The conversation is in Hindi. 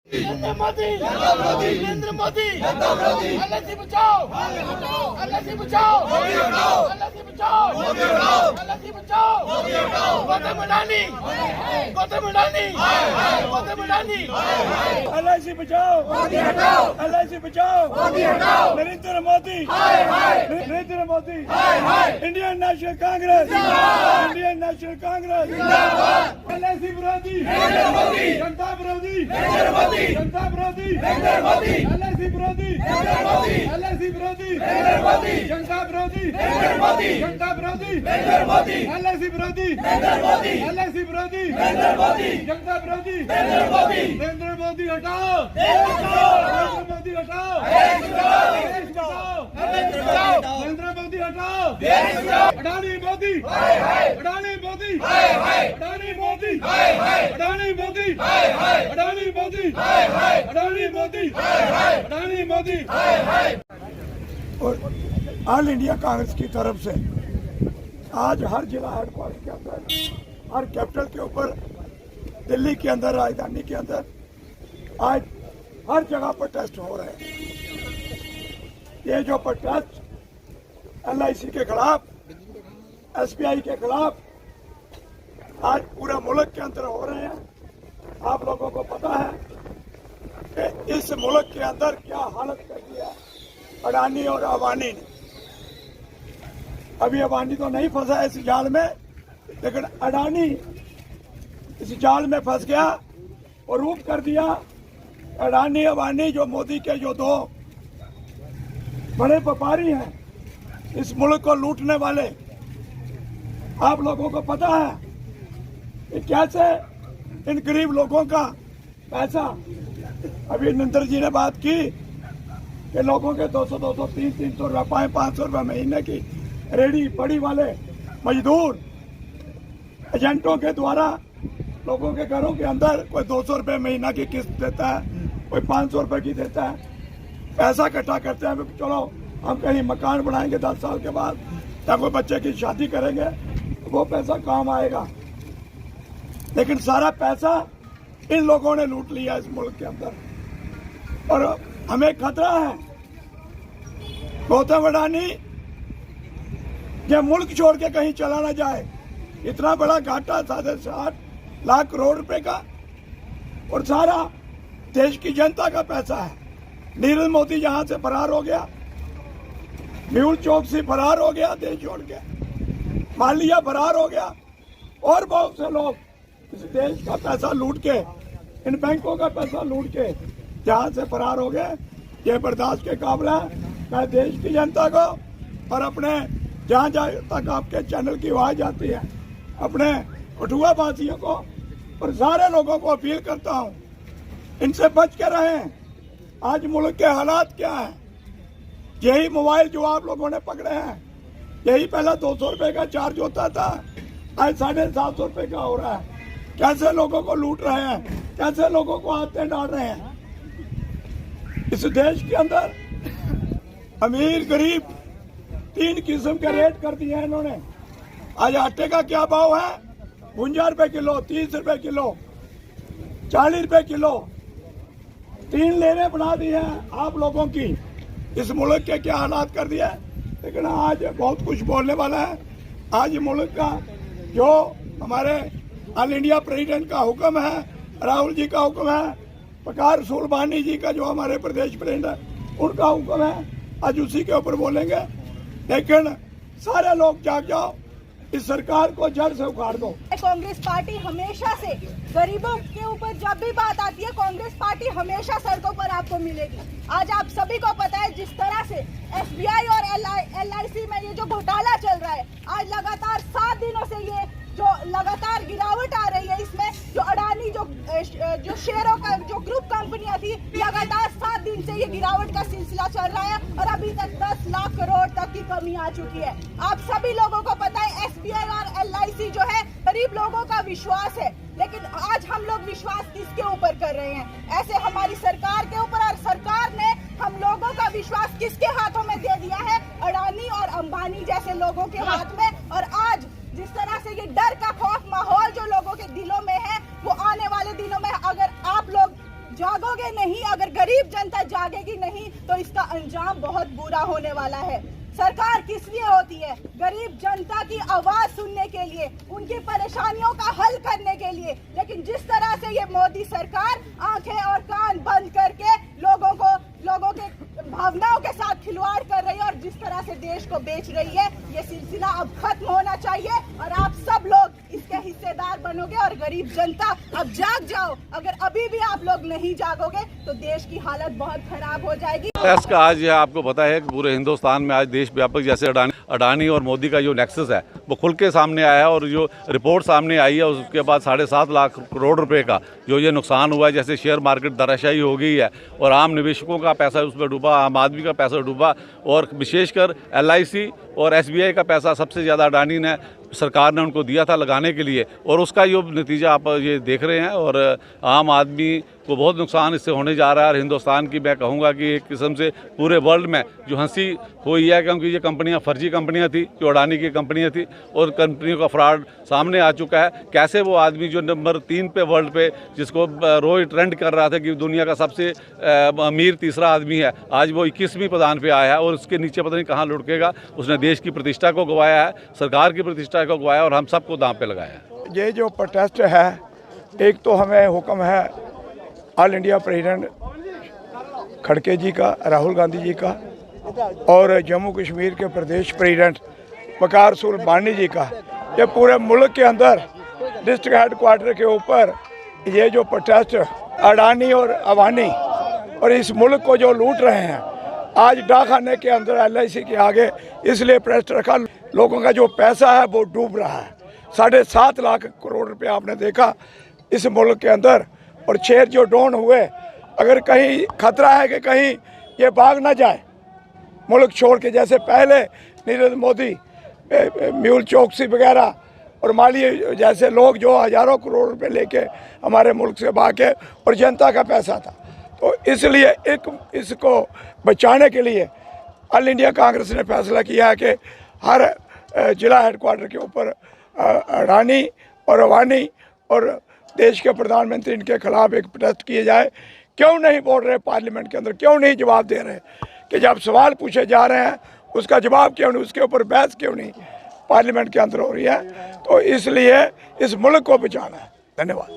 नरेंद्र मोदी नरेंद्र मोदी एलआईसी बचाओ एलआईसी बचाओ एलआईसी बचाओ एलआईसी बचाओ गौतम अडानी गौतम अडानी गौतम अडानी एलआईसी बचाओ एलआईसी बचाओ Narendra Modi Narendra Modi Indian national Congress Indian national Congress LIC विरोधी जनता विरोधी जनता विरोधी एलआईसी विरोधी एलआईसी विरोधी जनता विरोधी जनता विरोधी एलआईसी विरोधी एलआईसी विरोधी जनता विरोधी नरेंद्र मोदी हटाओ नरेंद्र मोदी हटाओ नरेंद्र मोदी हटाओ अडानी मोदी अडानी मोदी अडानी मोदी अडानी मोदी अडानी मोदी अडानी मोदी अडानी मोदी। और ऑल इंडिया कांग्रेस की तरफ से आज हर जिला हेडक्वार्टर के अंदर हर कैपिटल के ऊपर दिल्ली के अंदर राजधानी के अंदर आज हर जगह पर टेस्ट हो रहे हैं। ये जो प्रोटेस्ट एलआईसी के खिलाफ एसबीआई के खिलाफ आज पूरा मुल्क के अंदर हो रहे हैं। आप लोगों को पता है कि इस मुल्क के अंदर क्या हालत कर दिया अडानी और अंबानी ने। अभी अंबानी तो नहीं फंसा इस जाल में, लेकिन अडानी इस जाल में फंस गया और रूप कर दिया। अडानी अंबानी जो मोदी के जो दो बड़े व्यापारी हैं इस मुल्क को लूटने वाले, आप लोगों को पता है कि कैसे इन गरीब लोगों का पैसा। अभी नरेंद्र जी ने बात की कि लोगों के 200 300 रुपये 500 रुपये महीने की रेडी पड़ी वाले मजदूर एजेंटों के द्वारा लोगों के घरों के अंदर कोई 200 रुपये महीना की किस्त देता है, कोई 500 रुपये की देता है। पैसा इकट्ठा करते हैं, चलो हम कहीं मकान बनाएंगे 10 साल के बाद या कोई बच्चे की शादी करेंगे, वो पैसा काम आएगा। लेकिन सारा पैसा इन लोगों ने लूट लिया इस मुल्क के अंदर। और हमें खतरा है गौतम अडानी ये मुल्क छोड़ के कहीं चला ना जाए। इतना बड़ा घाटा 7.5 लाख करोड़ रुपए का और सारा देश की जनता का पैसा है। नीरज मोदी यहां से फरार हो गया, मेहुल चोकसी फरार हो गया देश छोड़ के, मालिया फरार हो गया और बहुत से लोग इस देश का पैसा लूट के, इन बैंकों का पैसा लूट के जहां से फरार हो गए। ये बर्दाश्त के काबिल है। मैं देश की जनता को और अपने जहां जहां तक आपके चैनल की आवाज जाती है, अपने कठुआ वासियों को और सारे लोगों को अपील करता हूं, इनसे बच के रहें। आज मुल्क के हालात क्या हैं? यही मोबाइल जो आप लोगों ने पकड़े हैं, यही पहला 200 रुपए का चार्ज होता था, आज 750 रुपए का हो रहा है। कैसे लोगों को लूट रहे हैं, कैसे लोगों को आते डाल रहे हैं। इस देश के अंदर अमीर गरीब 3 किस्म के रेट कर दिए हैं इन्होंने। आज आटे का क्या भाव है? 52 रुपए किलो, 30 रुपए किलो, 40 रुपए किलो। 3 लेने बना दी हैं आप लोगों की। इस मुल्क के क्या हालात कर दिया है। लेकिन आज बहुत कुछ बोलने वाला है। आज मुल्क का जो हमारे ऑल इंडिया प्रेसिडेंट का हुक्म है, राहुल जी का हुक्म है, पकार सुलबानी जी का जो हमारे प्रदेश प्रेसिडेंट है उनका हुक्म है, आज उसी के ऊपर बोलेंगे। लेकिन सारे लोग जाग जाओ, इस सरकार को जड़ से उखाड़ दो। कांग्रेस पार्टी हमेशा से गरीबों के ऊपर जब भी बात आती है, कांग्रेस पार्टी हमेशा सड़कों पर आपको मिलेगी। आज आप सभी को पता है जिस तरह से एसबीआई और एलआईसी में ये जो घोटाला चल रहा है, आज लगातार 7 दिनों से ये जो लगातार गिरावट आ रही है, इसमें जो अडानी जो शेयरों का जो ग्रुप कंपनियां थी, लगातार 7 दिन से ये गिरावट का सिलसिला चल रहा है और अभी तक 10 लाख करोड़ तक की कमी आ चुकी है। आप सभी लोगों को पता है एसबीआई और एलआईसी जो है गरीब लोगों का विश्वास है, लेकिन आज हम लोग विश्वास किसके ऊपर कर रहे हैं? ऐसे हमारी सरकार के ऊपर, और सरकार ने हम लोगों का विश्वास किसके हाथों में दे दिया है? अडानी और अंबानी जैसे लोगों के हाथ में। और आज जिस तरह से ये डर का खौफ माहौल जो लोगों के दिलों में है, वो आने वाले दिनों में अगर आप लोग जागोगे जागोगे नहीं, अगर गरीब जनता जागेगी नहीं तो इसका अंजाम बहुत बुरा होने वाला है। सरकार किस लिए होती है? गरीब जनता की आवाज सुनने के लिए, उनकी परेशानियों का हल करने के लिए। लेकिन जिस तरह से ये मोदी सरकार आंखें और कान बंद करके लोगों के भावनाओं के साथ खिलवाड़ कर रही है और जिस तरह से देश को बेच रही है, ये सिलसिला अब खत्म होना चाहिए और आप सब लोग इसके हिस्सेदार बनोगे। और गरीब जनता अब जाग जाओ, अगर अभी भी आप लोग नहीं जागोगे तो देश की हालत बहुत खराब हो जाएगी। इसका आज आपको पता है कि पूरे हिंदुस्तान में आज देश व्यापक जैसे अडानी और मोदी का जो नेक्सस है वो खुल के सामने आया है और जो रिपोर्ट सामने आई है उसके बाद 7.5 लाख करोड़ रुपए का जो ये नुकसान हुआ है, जैसे शेयर मार्केट धराशायी हो गई है और आम निवेशकों का पैसा उसमें डूबा, आम आदमी का पैसा डूबा और विशेषकर LIC और SBI का पैसा सबसे ज़्यादा अडानी ने सरकार ने उनको दिया था लगाने के लिए और उसका जो नतीजा आप ये देख रहे हैं और आम आदमी को बहुत नुकसान इससे होने जा रहा है। और हिंदुस्तान की मैं कहूँगा कि एक किस्म से पूरे वर्ल्ड में जो हंसी हुई है क्योंकि ये कंपनियां फर्जी कंपनियां थी, जो अडानी की कंपनियां थी और कंपनियों का फ्रॉड सामने आ चुका है। कैसे वो आदमी जो नंबर 3 पे वर्ल्ड पे जिसको रोज ट्रेंड कर रहा था कि दुनिया का सबसे अमीर तीसरा आदमी है, आज वो 21वीं पदान पे आया है और उसके नीचे पता नहीं कहाँ लुढ़केगा। उसने देश की प्रतिष्ठा को गंवाया है, सरकार की प्रतिष्ठा को गंवाया और हम सबको दांव पे लगाया है। ये जो प्रोटेस्ट है, एक तो हमें हुक्म है ऑल इंडिया प्रेसिडेंट खड़गे जी का, राहुल गांधी जी का और जम्मू कश्मीर के प्रदेश प्रेसिडेंट वकार सुब्रमण्यम जी का, ये पूरे मुल्क के अंदर डिस्ट्रिक्ट हेडक्वार्टर के ऊपर ये जो प्रोटेस्ट अडानी और अवानी और इस मुल्क को जो लूट रहे हैं, आज डाकखाने के अंदर LIC के आगे इसलिए प्रेस रखा, लोगों का जो पैसा है वो डूब रहा है। 7.5 लाख करोड़ रुपए आपने देखा इस मुल्क के अंदर और शेयर जो डाउन हुए, अगर कहीं खतरा है कि कहीं ये भाग ना जाए मुल्क छोड़ के, जैसे पहले नीरज मोदी, म्यूल चौकसी वगैरह और माली जैसे लोग जो हज़ारों करोड़ रुपए लेके हमारे मुल्क से भागे और जनता का पैसा था। तो इसलिए इसको बचाने के लिए ऑल इंडिया कांग्रेस ने फैसला किया है कि हर जिला हेडक्वार्टर के ऊपर अडानी और अवानी और देश के प्रधानमंत्री इनके खिलाफ एक प्रोटेस्ट किए जाए। क्यों नहीं बोल रहे पार्लियामेंट के अंदर, क्यों नहीं जवाब दे रहे कि जब सवाल पूछे जा रहे हैं उसका जवाब क्यों नहीं, उसके ऊपर बहस क्यों नहीं पार्लियामेंट के अंदर हो रही है। तो इसलिए इस मुल्क को बचाना है। धन्यवाद।